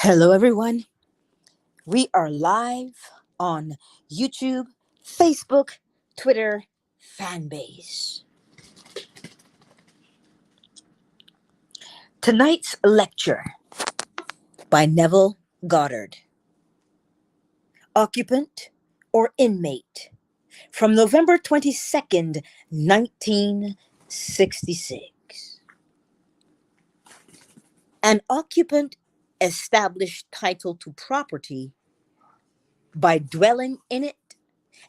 Hello, everyone. We are live on YouTube, Facebook, Twitter, Fanbase. Tonight's lecture by Neville Goddard, Occupant or Inmate, from November 22nd, 1966. An occupant established title to property by dwelling in it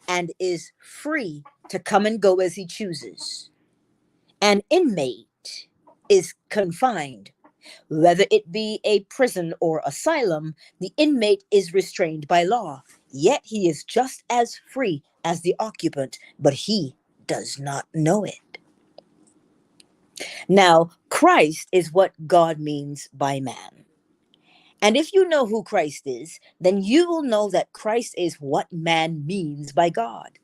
and is free to come and go as he chooses. An inmate is confined. Whether it be a prison or asylum, the inmate is restrained by law. Yet he is just as free as the occupant, but he does not know it. Now, Christ is what God means by man. And if you know who Christ is, then you will know that Christ is what man means by God.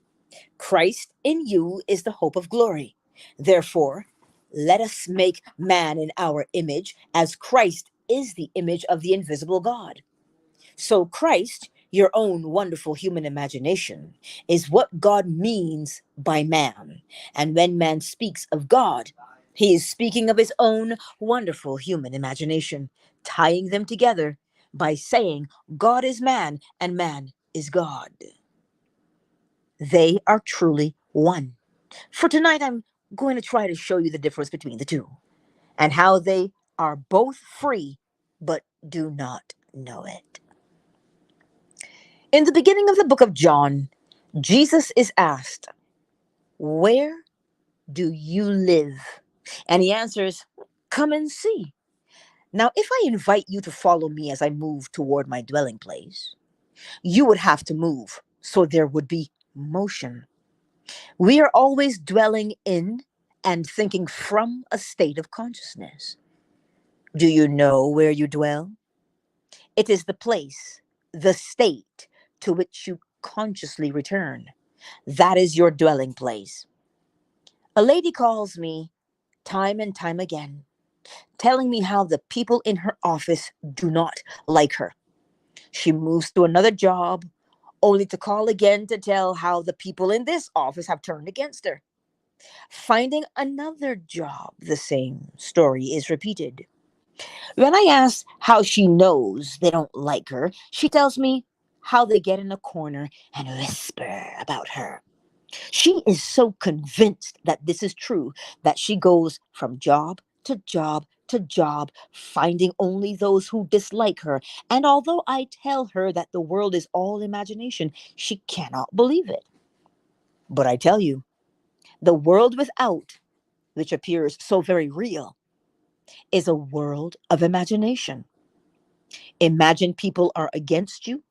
Christ in you is the hope of glory. Therefore, let us make man in our image, as Christ is the image of the invisible God. So Christ, your own wonderful human imagination, is what God means by man. And when man speaks of God, he is speaking of his own wonderful human imagination, tying them together by saying God is man and man is God. They are truly one. For tonight, I'm going to try to show you the difference between the two and how they are both free but do not know it. In the beginning of the book of John, Jesus is asked, "Where do you live?" And he answers, "Come and see." Now, if I invite you to follow me as I move toward my dwelling place, you would have to move, so there would be motion. We are always dwelling in and thinking from a state of consciousness. Do you know where you dwell? It is the place, the state to which you consciously return. That is your dwelling place. A lady calls me time and time again, telling me how the people in her office do not like her. She moves to another job, only to call again to tell how the people in this office have turned against her. Finding another job, the same story is repeated. When I ask how she knows they don't like her, she tells me how they get in a corner and whisper about her. She is so convinced that this is true that she goes from job to job to job, finding only those who dislike her. And although I tell her that the world is all imagination, she cannot believe it. But I tell you, the world without, which appears so very real, is a world of imagination. Imagine people are against you,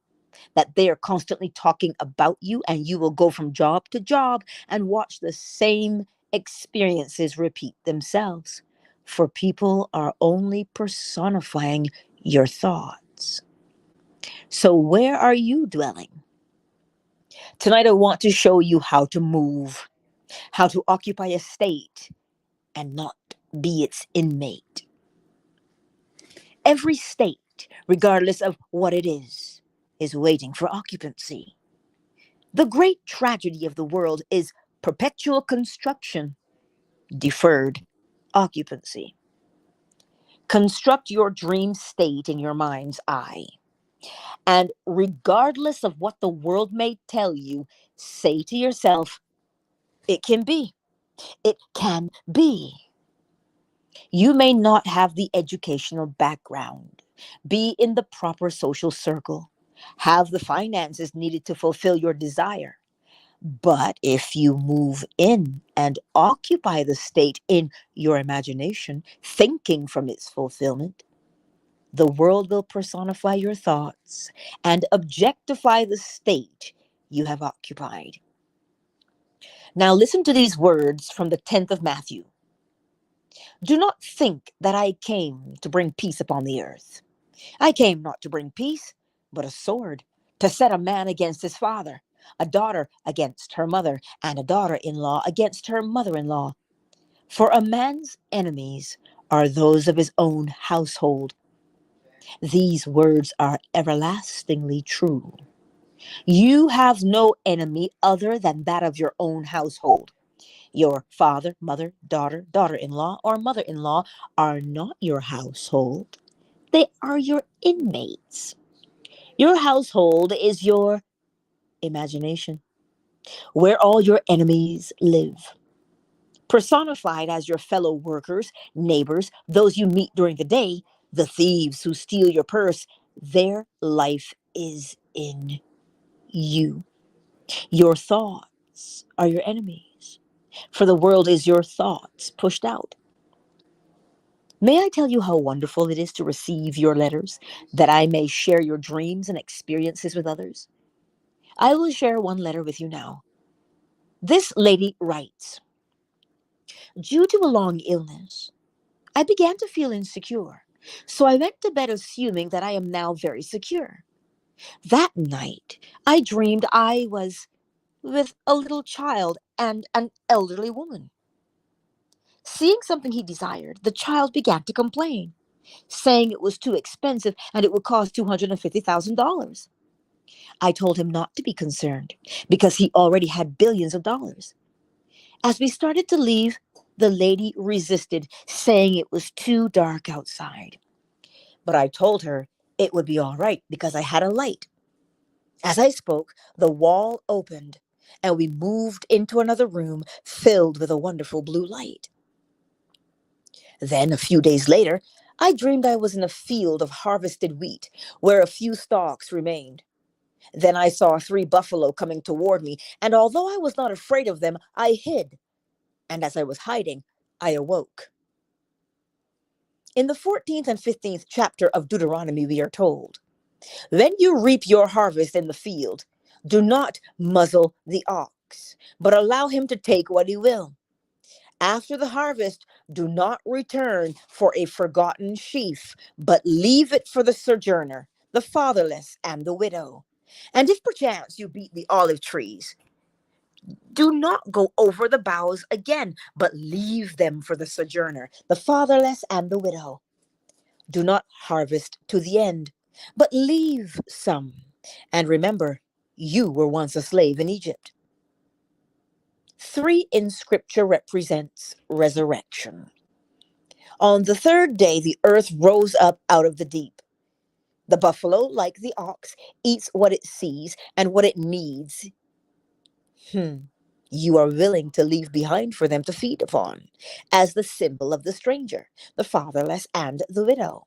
that they are constantly talking about you, and you will go from job to job and watch the same experiences repeat themselves. For people are only personifying your thoughts. So, where are you dwelling? Tonight, I want to show you how to move, how to occupy a state and not be its inmate. Every state, regardless of what it is waiting for occupancy. The great tragedy of the world is perpetual construction, deferred occupancy. Construct your dream state in your mind's eye. And regardless of what the world may tell you, say to yourself, it can be. It can be. You may not have the educational background, be in the proper social circle, have the finances needed to fulfill your desire. But if you move in and occupy the state in your imagination, thinking from its fulfillment, the world will personify your thoughts and objectify the state you have occupied. Now, listen to these words from the 10th of Matthew. Do not think that I came to bring peace upon the earth. I came not to bring peace, but a sword, to set a man against his father, a daughter against her mother, and a daughter-in-law against her mother-in-law. For a man's enemies are those of his own household. These words are everlastingly true. You have no enemy other than that of your own household. Your father, mother, daughter, daughter-in-law, or mother-in-law are not your household. They are your inmates. Your household is your imagination, where all your enemies live. Personified as your fellow workers, neighbors, those you meet during the day, the thieves who steal your purse, their life is in you. Your thoughts are your enemies, for the world is your thoughts pushed out. May I tell you how wonderful it is to receive your letters, that I may share your dreams and experiences with others? I will share one letter with you now. This lady writes, due to a long illness, I began to feel insecure, so I went to bed assuming that I am now very secure. That night, I dreamed I was with a little child and an elderly woman. Seeing something he desired, the child began to complain, saying it was too expensive and it would cost $250,000. I told him not to be concerned because he already had billions of dollars. As we started to leave, the lady resisted, saying it was too dark outside. But I told her it would be all right because I had a light. As I spoke, the wall opened and we moved into another room filled with a wonderful blue light. Then, a few days later, I dreamed I was in a field of harvested wheat where a few stalks remained. Then I saw 3 buffalo coming toward me, and although I was not afraid of them, I hid. And as I was hiding, I awoke. In the 14th and 15th chapter of Deuteronomy, we are told, when you reap your harvest in the field, do not muzzle the ox, but allow him to take what he will. After the harvest, do not return for a forgotten sheaf, but leave it for the sojourner, the fatherless, and the widow. And if perchance you beat the olive trees, do not go over the boughs again, but leave them for the sojourner, the fatherless, and the widow. Do not harvest to the end, but leave some. And remember, you were once a slave in Egypt. 3 in Scripture represents resurrection. On the 3rd day, the earth rose up out of the deep. The buffalo, like the ox, eats what it sees and what it needs. You are willing to leave behind for them to feed upon, as the symbol of the stranger, the fatherless, and the widow.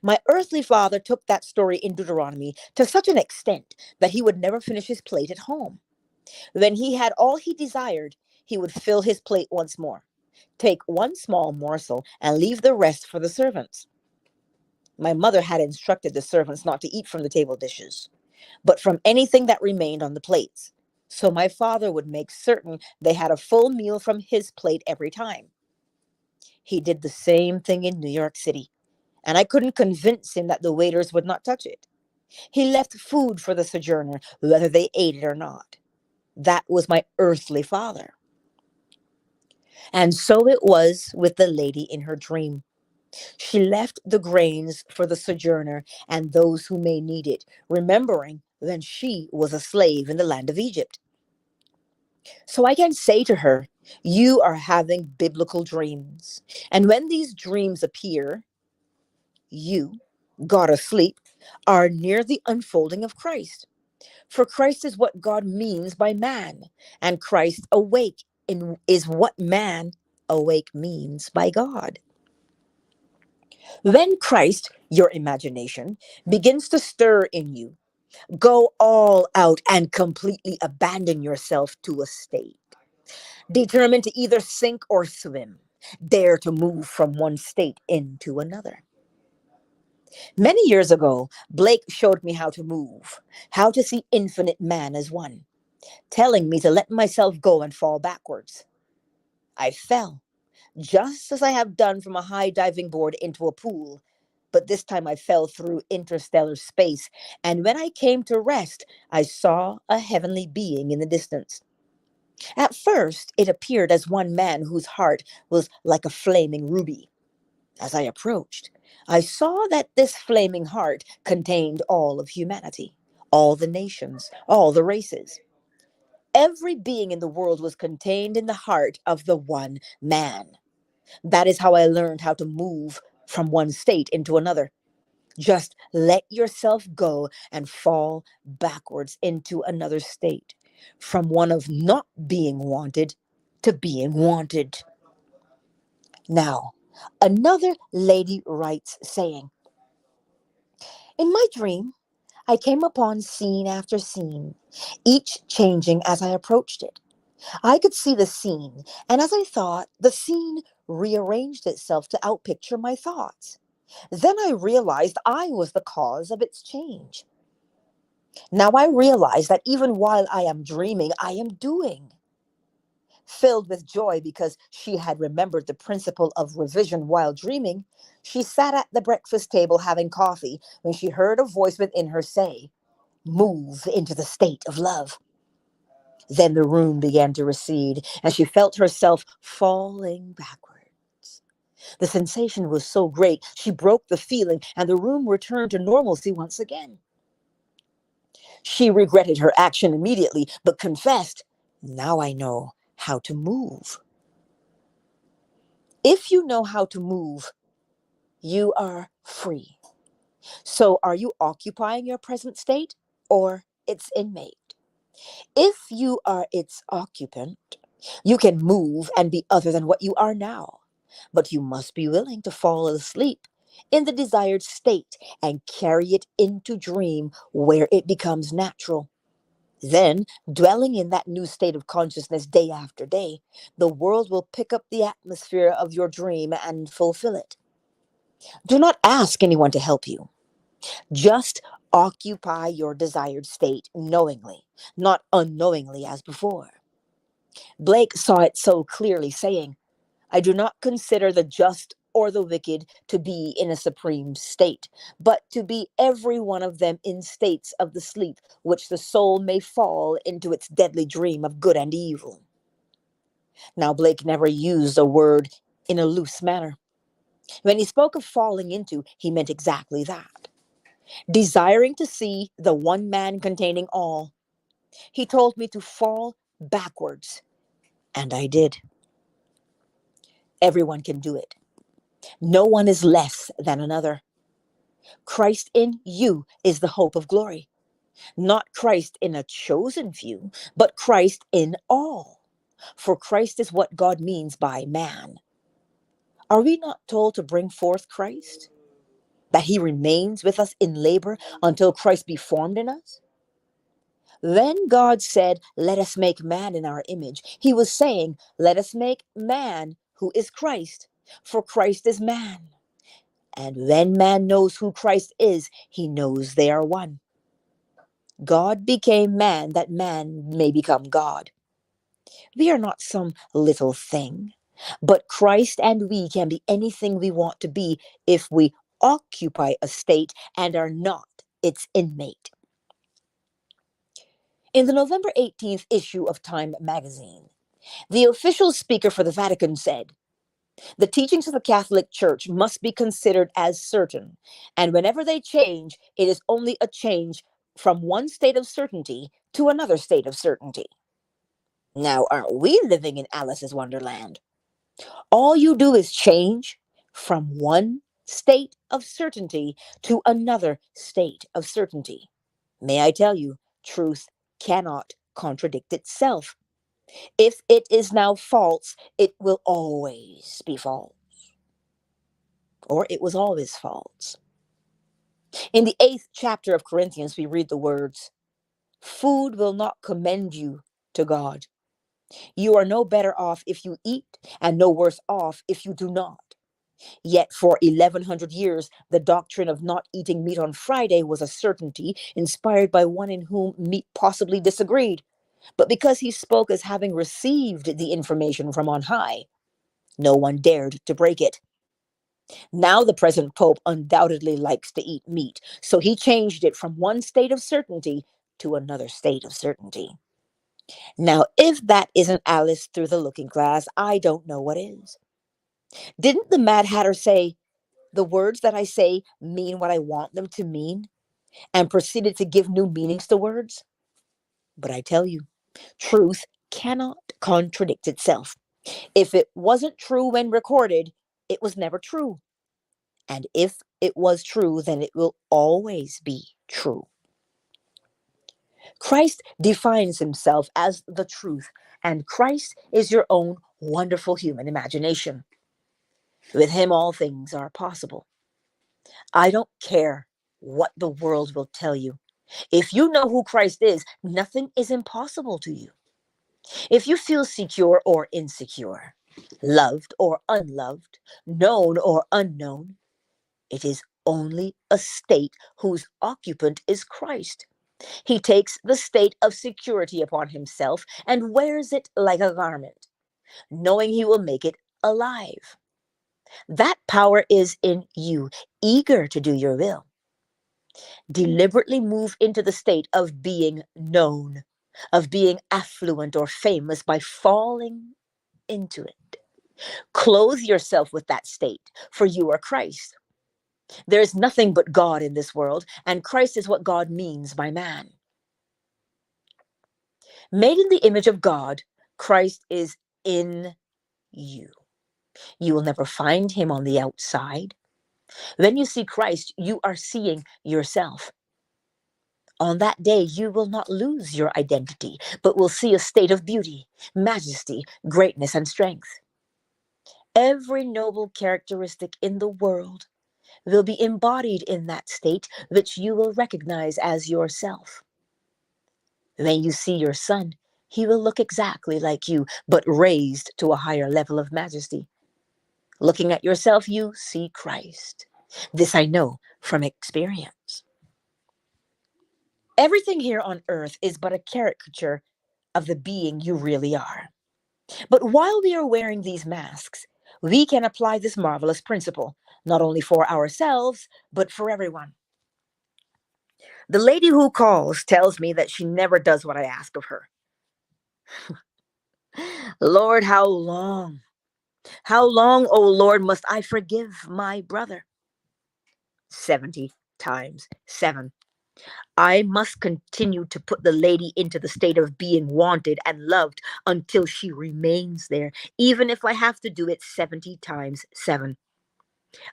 My earthly father took that story in Deuteronomy to such an extent that he would never finish his plate at home. When he had all he desired, he would fill his plate once more, take one small morsel, and leave the rest for the servants. My mother had instructed the servants not to eat from the table dishes, but from anything that remained on the plates. So my father would make certain they had a full meal from his plate every time. He did the same thing in New York City, and I couldn't convince him that the waiters would not touch it. He left food for the sojourner, whether they ate it or not. That was my earthly father. And so it was with the lady in her dream. She left the grains for the sojourner and those who may need it, remembering when she was a slave in the land of Egypt. So I can say to her, you are having biblical dreams. And when these dreams appear, you, God asleep, are near the unfolding of Christ. For Christ is what God means by man, and Christ awake is what man awake means by God. When Christ, your imagination, begins to stir in you, go all out and completely abandon yourself to a state. Determined to either sink or swim, dare to move from one state into another. Many years ago, Blake showed me how to move, how to see infinite man as one, telling me to let myself go and fall backwards. I fell, just as I have done from a high diving board into a pool, but this time I fell through interstellar space, and when I came to rest, I saw a heavenly being in the distance. At first, it appeared as one man whose heart was like a flaming ruby. As I approached, I saw that this flaming heart contained all of humanity, all the nations, all the races. Every being in the world was contained in the heart of the one man. That is how I learned how to move from one state into another. Just let yourself go and fall backwards into another state, from one of not being wanted to being wanted. Now, another lady writes, saying, in my dream, I came upon scene after scene, each changing as I approached it. I could see the scene, and as I thought, the scene rearranged itself to outpicture my thoughts. Then I realized I was the cause of its change. Now I realize that even while I am dreaming, I am doing. Filled with joy because she had remembered the principle of revision while dreaming, she sat at the breakfast table having coffee when she heard a voice within her say, move into the state of love. Then the room began to recede, and she felt herself falling backwards. The sensation was so great, she broke the feeling, and the room returned to normalcy once again. She regretted her action immediately, but confessed, now I know how to move. If you know how to move, you are free. So are you occupying your present state or its inmate? If you are its occupant, you can move and be other than what you are now. But you must be willing to fall asleep in the desired state and carry it into dream where it becomes natural. Then, dwelling in that new state of consciousness day after day, the world will pick up the atmosphere of your dream and fulfill it. Do not ask anyone to help you. Just occupy your desired state knowingly, not unknowingly as before. Blake saw it so clearly, saying, I do not consider the just or the wicked to be in a supreme state, but to be every one of them in states of the sleep which the soul may fall into its deadly dream of good and evil. Now, Blake never used a word in a loose manner. When he spoke of falling into, he meant exactly that. Desiring to see the one man containing all, he told me to fall backwards, and I did. Everyone can do it. No one is less than another. Christ in you is the hope of glory. Not Christ in a chosen few, but Christ in all. For Christ is what God means by man. Are we not told to bring forth Christ? That he remains with us in labor until Christ be formed in us? Then God said, let us make man in our image. He was saying, let us make man who is Christ, for Christ is man. And when man knows who Christ is, he knows they are one. God became man that man may become God. We are not some little thing, but Christ and we can be anything we want to be if we occupy a state and are not its inmate. In the November 18th issue of Time magazine, the official speaker for the Vatican said, the teachings of the Catholic Church must be considered as certain, and whenever they change, it is only a change from one state of certainty to another state of certainty. Now, aren't we living in Alice's Wonderland? All you do is change from one state of certainty to another state of certainty. May I tell you, truth cannot contradict itself. If it is now false, it will always be false. Or it was always false. In the 8th chapter of Corinthians, we read the words, food will not commend you to God. You are no better off if you eat, and no worse off if you do not. Yet for 1100 years, the doctrine of not eating meat on Friday was a certainty inspired by one in whom meat possibly disagreed. But because he spoke as having received the information from on high, no one dared to break it. Now the present Pope undoubtedly likes to eat meat, so he changed it from one state of certainty to another state of certainty. Now, if that isn't Alice through the looking glass, I don't know what is. Didn't the Mad Hatter say, the words that I say mean what I want them to mean, and proceeded to give new meanings to words. But I tell you, truth cannot contradict itself. If it wasn't true when recorded, it was never true. And if it was true, then it will always be true. Christ defines himself as the truth, and Christ is your own wonderful human imagination. With him, all things are possible. I don't care what the world will tell you. If you know who Christ is, nothing is impossible to you. If you feel secure or insecure, loved or unloved, known or unknown, it is only a state whose occupant is Christ. He takes the state of security upon himself and wears it like a garment, knowing he will make it alive. That power is in you, eager to do your will. Deliberately move into the state of being known, of being affluent or famous by falling into it. Clothe yourself with that state, for you are Christ. There is nothing but God in this world, and Christ is what God means by man. Made in the image of God, Christ is in you. You will never find him on the outside. When you see Christ, you are seeing yourself. On that day, you will not lose your identity, but will see a state of beauty, majesty, greatness, and strength. Every noble characteristic in the world will be embodied in that state, which you will recognize as yourself. When you see your son, he will look exactly like you, but raised to a higher level of majesty. Looking at yourself, you see Christ. This I know from experience. Everything here on earth is but a caricature of the being you really are. But while we are wearing these masks, we can apply this marvelous principle, not only for ourselves, but for everyone. The lady who calls tells me that she never does what I ask of her. Lord, how long? How long, O Lord, must I forgive my brother? 70 times 7. I must continue to put the lady into the state of being wanted and loved until she remains there, even if I have to do it 70 times 7.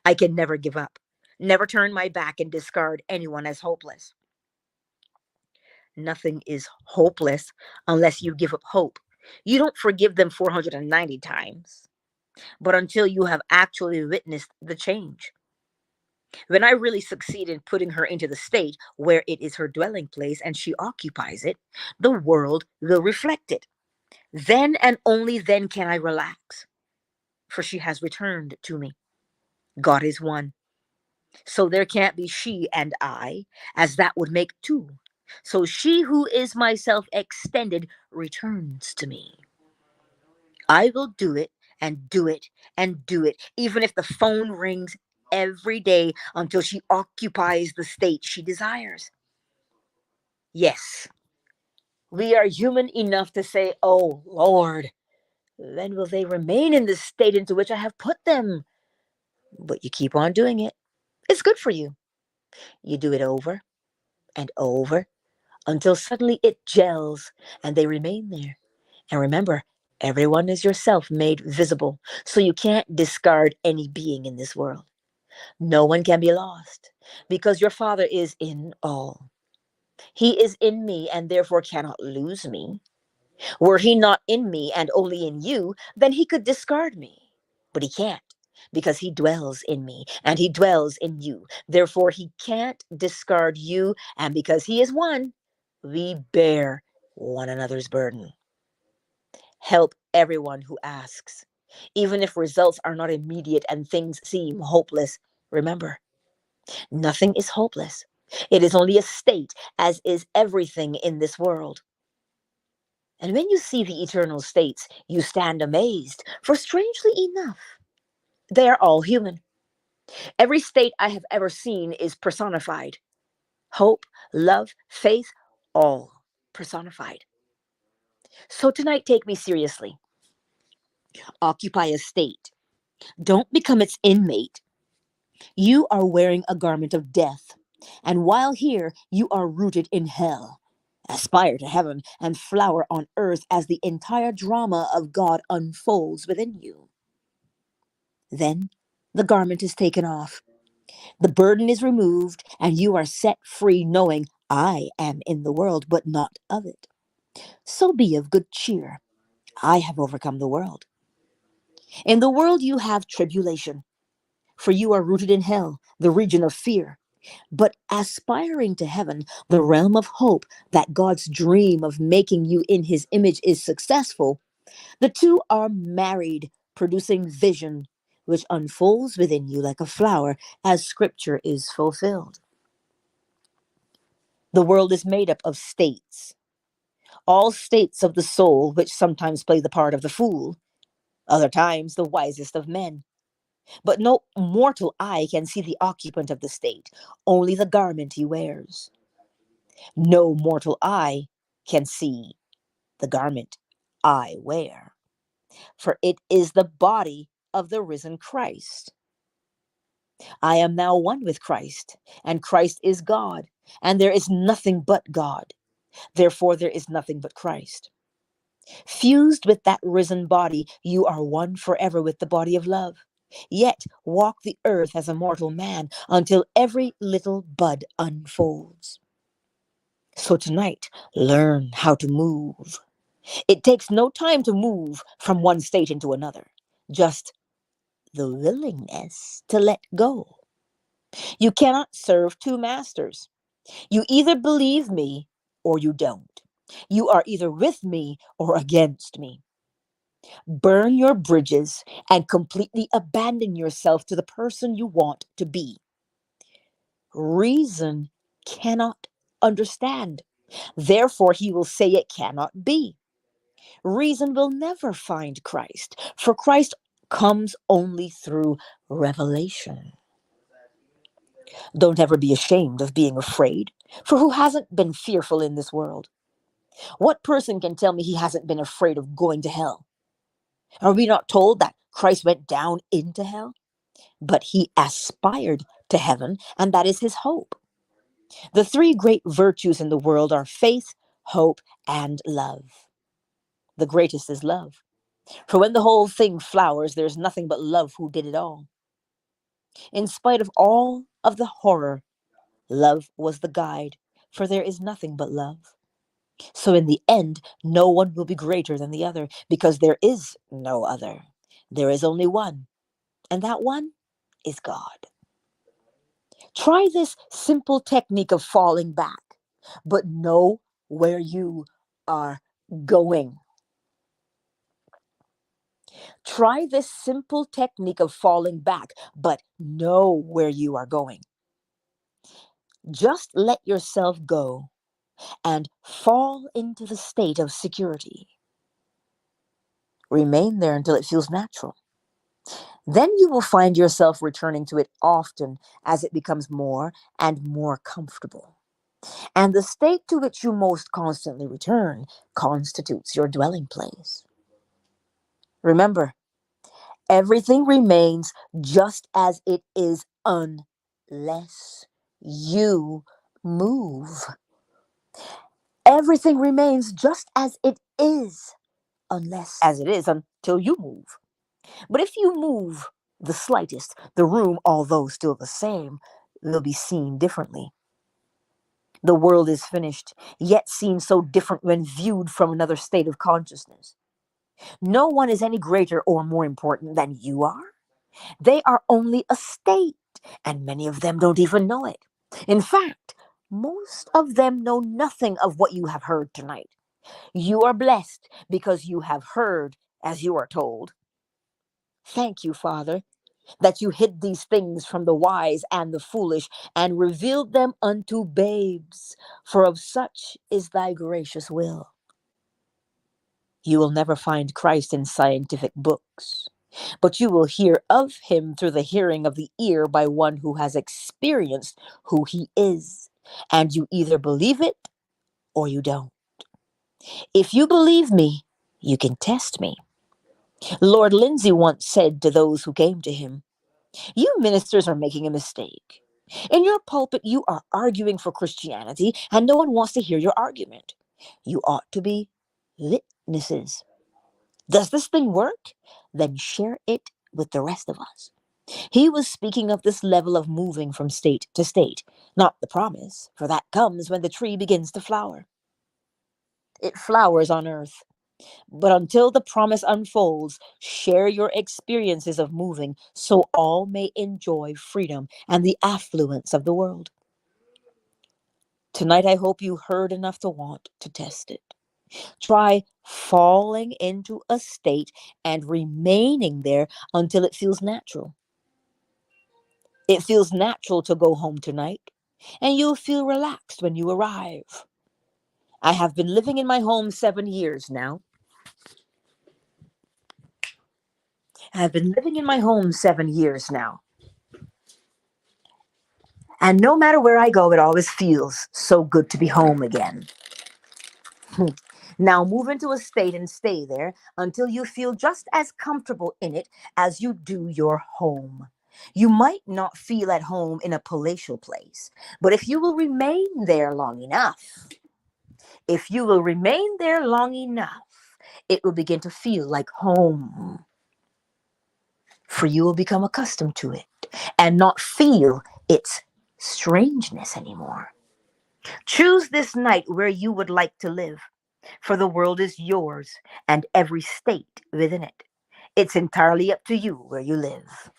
I can never give up, never turn my back and discard anyone as hopeless. Nothing is hopeless unless you give up hope. You don't forgive them 490 times, but until you have actually witnessed the change. When I really succeed in putting her into the state where it is her dwelling place and she occupies it, the world will reflect it. Then and only then can I relax, for she has returned to me. God is one. So there can't be she and I, as that would make two. So she who is myself extended returns to me. I will do it and do it and do it, even if the phone rings every day until she occupies the state she desires. Yes, we are human enough to say, oh Lord, then will they remain in the state into which I have put them? But you keep on doing it. It's good for you. You do it over and over until suddenly it gels and they remain there. And remember, everyone is yourself made visible, so you can't discard any being in this world. No one can be lost because your Father is in all. He is in me and therefore cannot lose me. Were he not in me and only in you, then he could discard me. But he can't because he dwells in me and he dwells in you. Therefore, he can't discard you. And because he is one, we bear one another's burden. Help everyone who asks. Even if results are not immediate and things seem hopeless, remember, nothing is hopeless. It is only a state, as is everything in this world. And when you see the eternal states, you stand amazed, for strangely enough, they are all human. Every state I have ever seen is personified. Hope, love, faith, all personified. So tonight, take me seriously. Occupy a state. Don't become its inmate. You are wearing a garment of death, and while here, you are rooted in hell. Aspire to heaven and flower on earth as the entire drama of God unfolds within you. Then the garment is taken off, the burden is removed, and you are set free, knowing I am in the world, but not of it. So be of good cheer. I have overcome the world. In the world you have tribulation, for you are rooted in hell, the region of fear. But aspiring to heaven, the realm of hope that God's dream of making you in his image is successful, the two are married, producing vision, which unfolds within you like a flower as scripture is fulfilled. The world is made up of states, all states of the soul, which sometimes play the part of the fool, other times the wisest of men. But no mortal eye can see the occupant of the state, only the garment he wears. No mortal eye can see the garment I wear, for it is the body of the risen Christ. I am now one with Christ, and Christ is God, and there is nothing but God. Therefore, there is nothing but Christ. Fused with that risen body, you are one forever with the body of love. Yet walk the earth as a mortal man until every little bud unfolds. So tonight, learn how to move. It takes no time to move from one state into another, just the willingness to let go. You cannot serve two masters. You either believe me or you don't. You are either with me or against me. Burn your bridges and completely abandon yourself to the person you want to be. Reason cannot understand. Therefore, he will say it cannot be. Reason will never find Christ, for Christ comes only through revelation. Don't ever be ashamed of being afraid, for who hasn't been fearful in this world? What person can tell me he hasn't been afraid of going to hell? Are we not told that Christ went down into hell? But he aspired to heaven, and that is his hope. The three great virtues in the world are faith, hope, and love. The greatest is love. For when the whole thing flowers, there's nothing but love who did it all. In spite of all of the horror, love was the guide, for there is nothing but love. So in the end, no one will be greater than the other, because there is no other. There is only one, and that one is God. Try this simple technique of falling back, but know where you are going. Try this simple technique of falling back, but know where you are going. Just let yourself go and fall into the state of security. Remain there until it feels natural. Then you will find yourself returning to it often as it becomes more and more comfortable. And the state to which you most constantly return constitutes your dwelling place. Remember, everything remains just as it is unless you move. Everything remains just as it is until you move. But if you move the slightest, the room, although still the same, will be seen differently. The world is finished, yet seen so different when viewed from another state of consciousness. No one is any greater or more important than you are. They are only a state, and many of them don't even know it. In fact, most of them know nothing of what you have heard tonight. You are blessed because you have heard as you are told. Thank you, Father, that you hid these things from the wise and the foolish and revealed them unto babes, for of such is thy gracious will. You will never find Christ in scientific books, but you will hear of him through the hearing of the ear by one who has experienced who he is, and you either believe it or you don't. If you believe me, you can test me. Lord Lindsay once said to those who came to him, You ministers are making a mistake. In your pulpit, you are arguing for Christianity, and no one wants to hear your argument. You ought to be witnesses. Does this thing work? Then share it with the rest of us. He was speaking of this level of moving from state to state, not the promise, for that comes when the tree begins to flower. It flowers on earth. But until the promise unfolds, share your experiences of moving so all may enjoy freedom and the affluence of the world. Tonight, I hope you heard enough to want to test it. Try falling into a state and remaining there until it feels natural. It feels natural to go home tonight, and you'll feel relaxed when you arrive. I have been living in my home 7 years now. I've been living in my home 7 years now. And no matter where I go, it always feels so good to be home again. Now move into a state and stay there until you feel just as comfortable in it as you do your home. You might not feel at home in a palatial place, but if you will remain there long enough, it will begin to feel like home. For you will become accustomed to it and not feel its strangeness anymore. Choose this night where you would like to live, for the world is yours and every state within it. It's entirely up to you where you live.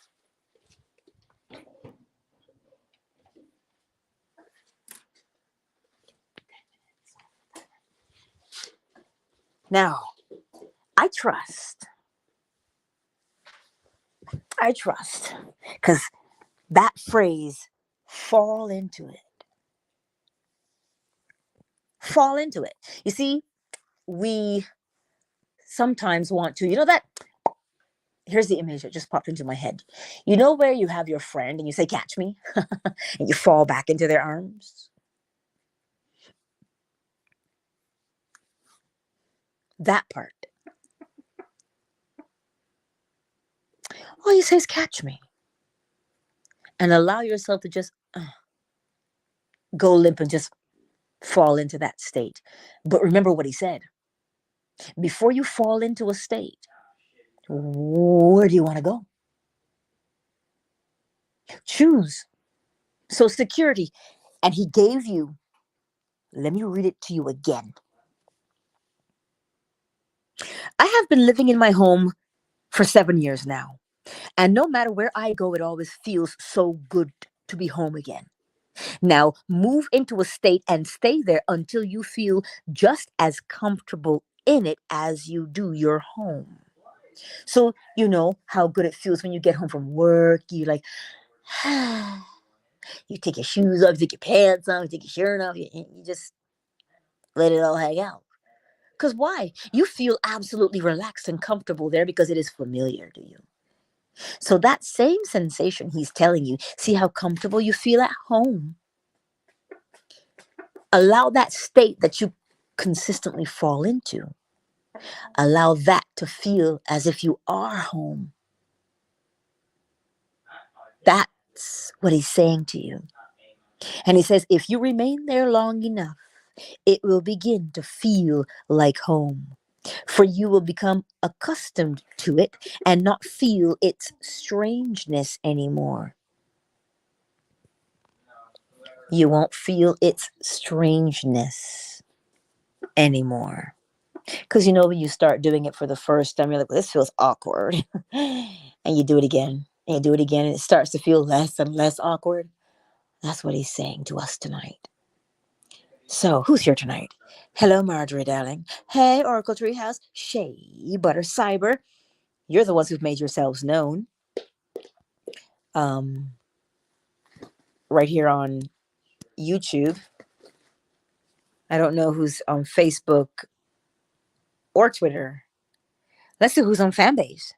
Now, I trust, because that phrase, fall into it. Fall into it. You see, we sometimes want to, that, here's the image that just popped into my head. You know where you have your friend and you say, catch me, and you fall back into their arms? That part. All you say is catch me. And allow yourself to just go limp and just fall into that state. But remember what he said. Before you fall into a state, where do you want to go? Choose. So security. And he gave you, let me read it to you again. I have been living in my home for 7 years now. And no matter where I go, it always feels so good to be home again. Now, move into a state and stay there until you feel just as comfortable in it as you do your home. So, you know how good it feels when you get home from work. You like, you take your shoes off, you take your pants off, you take your shirt off, you just let it all hang out. Because why? You feel absolutely relaxed and comfortable there because it is familiar to you. So that same sensation he's telling you, see how comfortable you feel at home. Allow that state that you consistently fall into. Allow that to feel as if you are home. That's what he's saying to you. And he says, if you remain there long enough, it will begin to feel like home. For you will become accustomed to it and not feel its strangeness anymore. You won't feel its strangeness anymore. Because when you start doing it for the first time, you're like, well, this feels awkward. And you do it again, and you do it again, and it starts to feel less and less awkward. That's what he's saying to us tonight. So, who's here tonight? Hello, Marjorie, darling. Hey, Oracle Treehouse. Shea Butter Cyber. You're the ones who've made yourselves known. Right here on YouTube. I don't know who's on Facebook or Twitter. Let's see who's on Fanbase.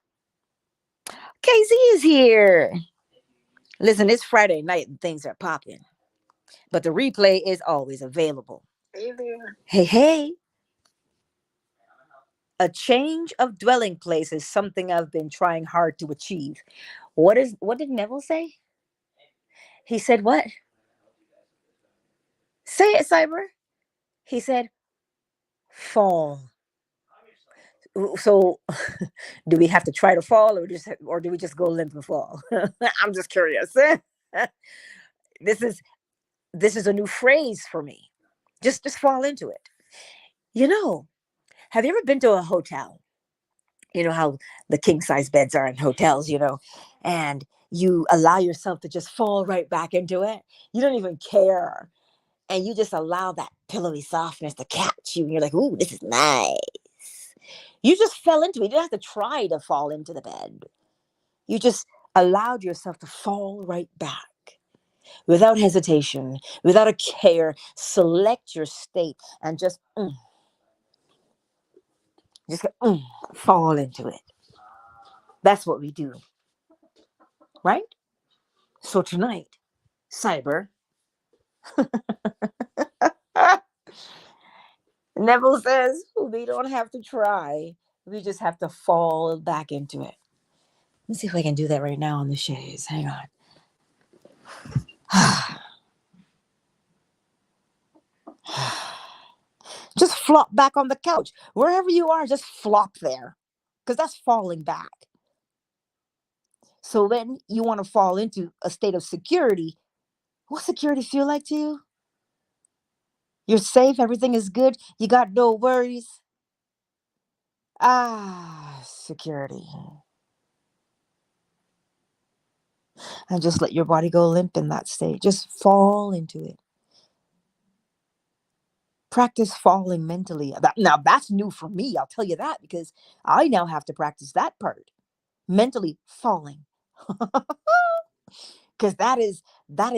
KZ is here. Listen, it's Friday night and things are popping. But the replay is always available. Hey there. Hey, hey. A change of dwelling place is something I've been trying hard to achieve. What did Neville say? He said what? Say it, Cyber. He said fall. So do we have to try to fall, or do we just go limp and fall? I'm just curious. this is this is a new phrase for me. Just fall into it. You know, have you ever been to a hotel? You know how the king size beds are in hotels, and you allow yourself to just fall right back into it. You don't even care. And you just allow that pillowy softness to catch you. And you're like, ooh, this is nice. You just fell into it. You didn't have to try to fall into the bed. You just allowed yourself to fall right back without hesitation, without a care. Select your state and just fall into it. That's what we do, right? So tonight, Cyber, Neville says we don't have to try. We just have to fall back into it. Let's see if I can do that right now on the shades. Hang on. Just flop back on the couch. Wherever you are, just flop there. Because that's falling back. So then you want to fall into a state of security. What security feel like to you? You're safe, everything is good, you got no worries. Security. And just let your body go limp in that state. Just fall into it. Practice falling mentally. Now that's new for me, I'll tell you that, because I now have to practice that part. Mentally falling. Because that is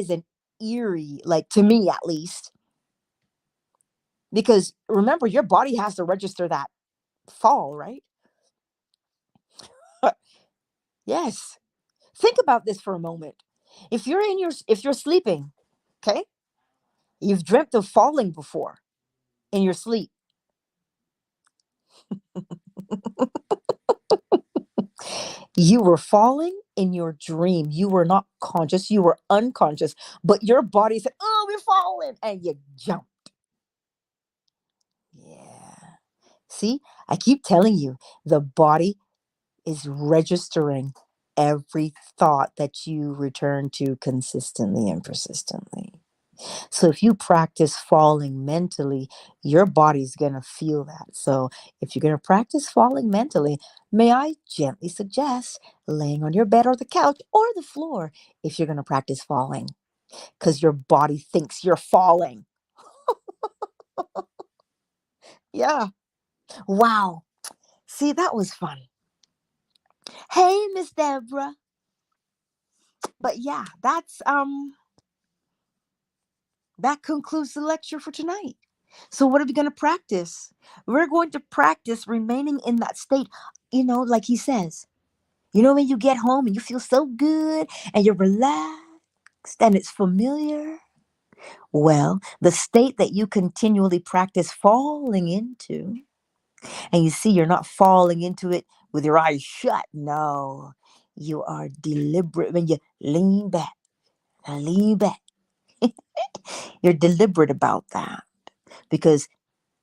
an eerie, like, to me at least. Because remember, your body has to register that fall, right? Yes. Think about this for a moment. If you're sleeping, okay? You've dreamt of falling before in your sleep. You were falling in your dream. You were not conscious, you were unconscious, but your body said, "Oh, we're falling," and you jumped. Yeah. See, I keep telling you, the body is registering every thought that you return to consistently and persistently. So if you practice falling mentally, your body's going to feel that. So if you're going to practice falling mentally, may I gently suggest laying on your bed or the couch or the floor if you're going to practice falling, because your body thinks you're falling. Yeah. Wow. See, that was fun. Hey, Miss Deborah. But yeah, that concludes the lecture for tonight. So what are we going to practice? We're going to practice remaining in that state, like he says. When you get home and you feel so good and you're relaxed and it's familiar. Well, the state that you continually practice falling into, and you see you're not falling into it with your eyes shut. No, you are deliberate when you lean back and lean back. You're deliberate about that. Because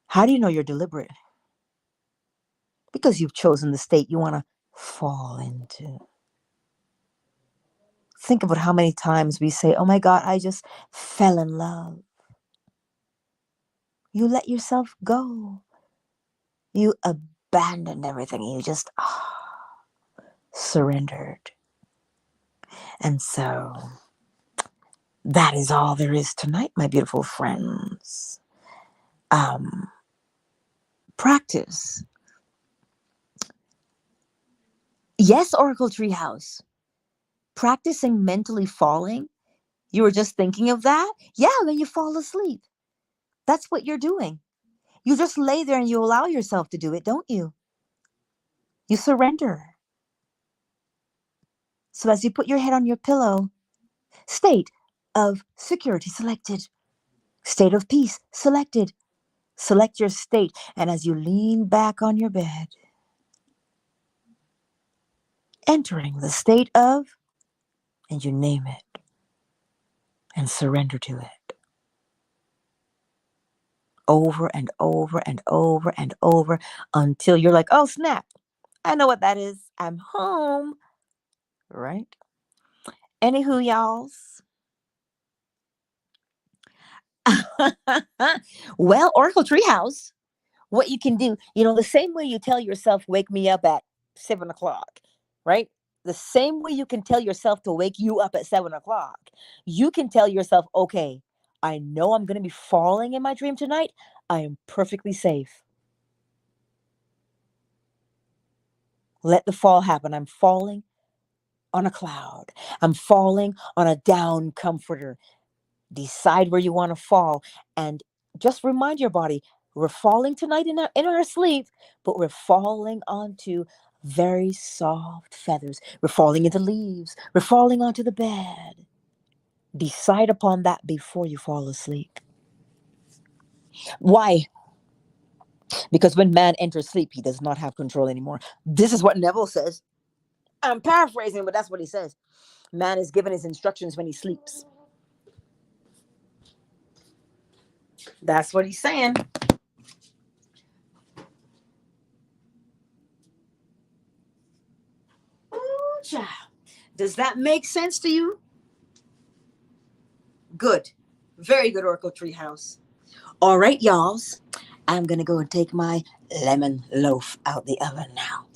how do you know you're deliberate? Because you've chosen the state you want to fall into. Think about how many times we say, "Oh my God, I just fell in love." You let yourself go. You abandoned everything. You just surrendered. And so that is all there is tonight, my beautiful friends. Practice. Yes, Oracle Treehouse. Practicing mentally falling. You were just thinking of that? Yeah, then you fall asleep. That's what you're doing. You just lay there and you allow yourself to do it, don't you? You surrender. So as you put your head on your pillow, state of security selected. State of peace selected. Select your state. And as you lean back on your bed, entering the state of and you name it and surrender to it. Over and over and over and over until you're like, oh, snap. I know what that is. I'm home. Right? Anywho, y'alls. Well, Oracle Treehouse, what you can do, the same way you tell yourself, wake me up at 7 o'clock, right? The same way you can tell yourself to wake you up at 7 o'clock, you can tell yourself, okay, I know I'm going to be falling in my dream tonight. I am perfectly safe. Let the fall happen. I'm falling on a cloud. I'm falling on a down comforter. Decide where you want to fall and just remind your body, we're falling tonight in our sleep, but we're falling onto very soft feathers. We're falling into leaves. We're falling onto the bed. Decide upon that before you fall asleep. Why? Because when man enters sleep, he does not have control anymore. This is what Neville says. I'm paraphrasing, but that's what he says. Man is given his instructions when he sleeps. That's what he's saying. Ooh, child. Does that make sense to you? Good. Very good, Oracle Treehouse. All right, y'alls. I'm going to go and take my lemon loaf out the oven now.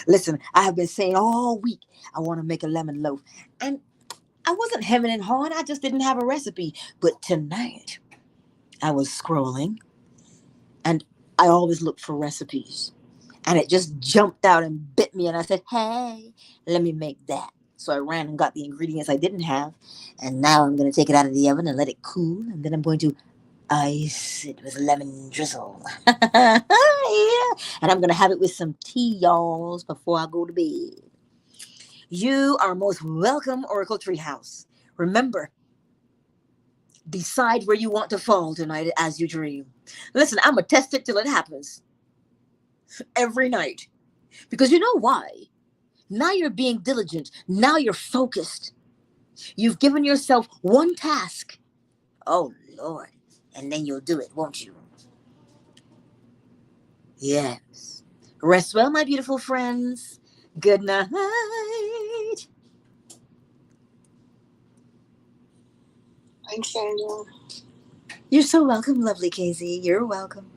Listen, I have been saying all week I want to make a lemon loaf. And I wasn't hemming and hawing. I just didn't have a recipe. But tonight, I was scrolling. And I always look for recipes. And it just jumped out and bit me. And I said, hey, let me make that. So I ran and got the ingredients I didn't have. And now I'm going to take it out of the oven and let it cool. And then I'm going to ice it with lemon drizzle. Yeah. And I'm going to have it with some tea, y'all, before I go to bed. You are most welcome, Oracle Treehouse. Remember, decide where you want to fall tonight as you dream. Listen, I'm going to test it till it happens. Every night. Because you know why? Now you're being diligent. Now you're focused. You've given yourself one task. Oh, Lord. And then you'll do it, won't you? Yes. Rest well, my beautiful friends. Good night. Thanks, Angel. You're so welcome, lovely KZ. You're welcome.